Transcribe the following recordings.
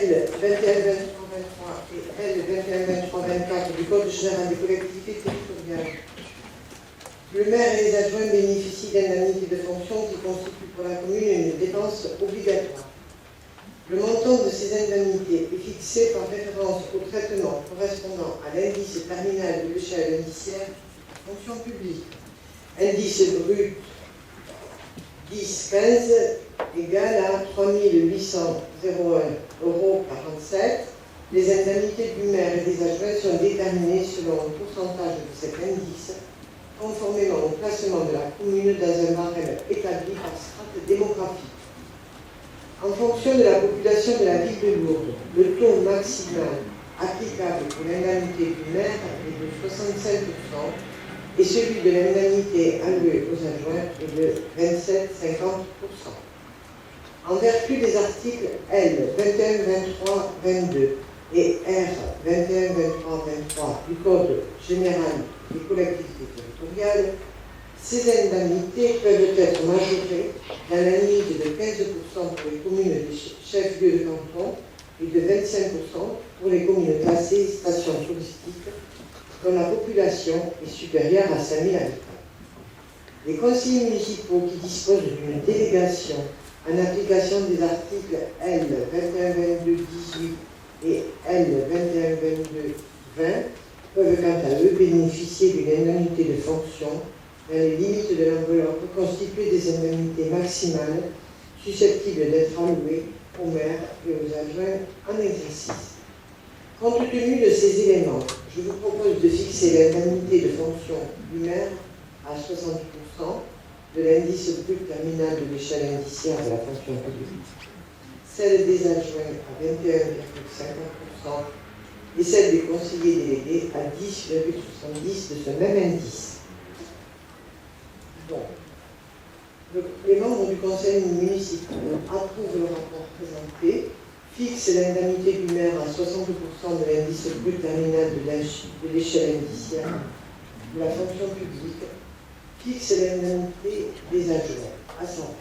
L 2123 et L 2123-24 du Code général des collectivités territoriales, le maire et les adjoints bénéficient d'indemnités de fonction qui constituent pour la commune une dépense obligatoire. Le montant de ces indemnités est fixé par référence au traitement correspondant à l'indice terminal de l'échelle indiciaire fonction publique. Indice brut 10-15 égale à 3801,47 €. Les indemnités du maire et des adjoints sont déterminées selon le pourcentage de cet indice, conformément au classement de la commune dans un barème établi par strate démographique. En fonction de la population de la ville de Lourdes, le taux maximal applicable pour l'indemnité du maire est de 65% et celui de l'indemnité allouée aux adjoints est de 27,50%. En vertu des articles L 21-23-22 et R 21-23-23 du Code général des collectivités territoriales, ces indemnités peuvent être majorées dans la limite de 15% pour les communes des chefs-lieux de canton et de 25% pour les communes classées stations touristiques dont la population est supérieure à 5 000 habitants. Les conseillers municipaux qui disposent d'une délégation en application des articles L 21-22-18 et L 21-22-20 peuvent quant à eux bénéficier d'une indemnité de fonction dans les limites de l'enveloppe constituée des indemnités maximales susceptibles d'être allouées aux maires et aux adjoints en exercice. Compte tenu de ces éléments, je vous propose de fixer l'indemnité de fonction du maire à 60% de l'indice brut terminal de l'échelle indiciaire de la fonction publique, celle des adjoints à 21,50% et celle des conseillers délégués à 10,70% de ce même indice. Donc, les membres du conseil municipal approuvent le rapport présenté, fixent l'indemnité du maire à 60% de l'indice brut terminal de l'échelle indiciaire de la fonction publique, fixe l'indemnité des adjoints, à savoir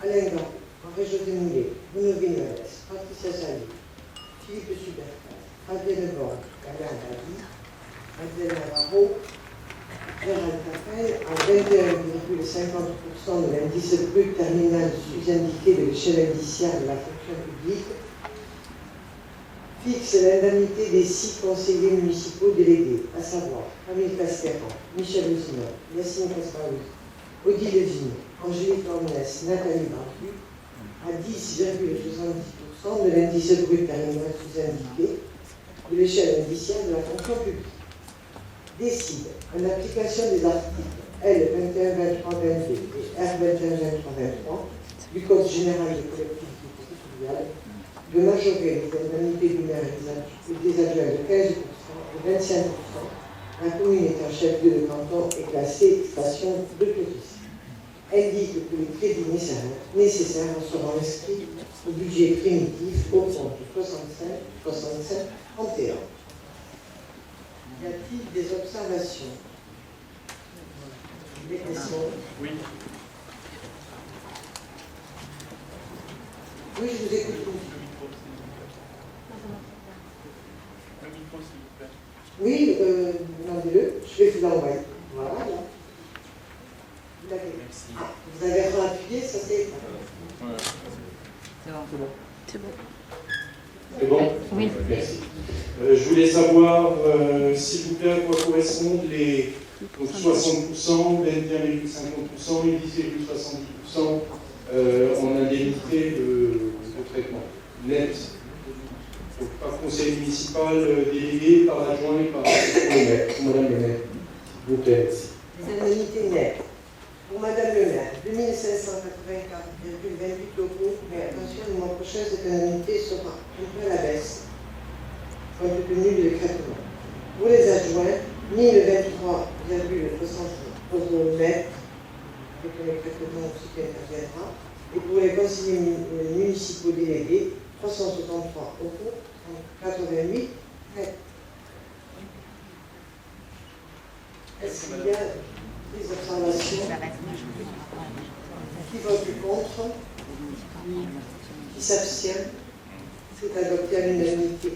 Alain Gant, André-José Moulet, Bruno Vignales, Patricia Salé, Philippe Subertas, Fabienne Borg, Alain David, Adèle Navarro, Gérald Capel à 21,50% de l'indice brut terminal sous-indiqué de l'échelle indiciaire de la fonction publique, fixe l'indemnité des 6 conseillers municipaux délégués, à savoir Camille Castéran, Michel Ousmane, Yacine Caspaoui, Odile Levigne, Angélique Ornès, Nathalie Barbu, à 10,70% de l'indice brut terminal sous-indiqué de l'échelle indiciaire de la fonction publique. Décide, en application des articles L 21-23-22 et R 21-23-23 du Code général des collectivités territoriales, de majorer les indemnités du maire et des adjoints de 15% et 25%, la commune étant chef-lieu de canton et classée station de tourisme. Indique que les crédits nécessaires seront inscrits au budget primitif au compte 65-65-31. Y a-t-il des observations? Des questions? Oui. Oui, je vous écoute. Le micro, s'il vous plaît. Oui, demandez-le. Je vais vous l'envoyer. Voilà. Vous l'avez. Merci. Ah, vous avez appuyé, ça c'est. Ouais. C'est bon. C'est bon. C'est bon? Oui. Merci. Je voulais savoir, s'il vous plaît, à quoi correspondent les donc 60%, 21,50% et 10,70% en indemnité de traitement net. Donc, par conseil municipal délégué, par l'adjoint et par Madame le maire. S'il vous plaît, merci. Les indemnités nettes. Pour Madame le maire, 2584,28 €, mais attention, le mois prochain, cette indemnité sera un peu à la baisse, compte tenu de l'écrètement. Pour les adjoints, 1023,60 € net, avec un écrètement aussi qui interviendra. Et pour les conseillers municipaux délégués, 363,88 €. Est-ce qu'il y a des observations? Qui vote contre? Qui s'abstient? C'est adopté à l'unanimité.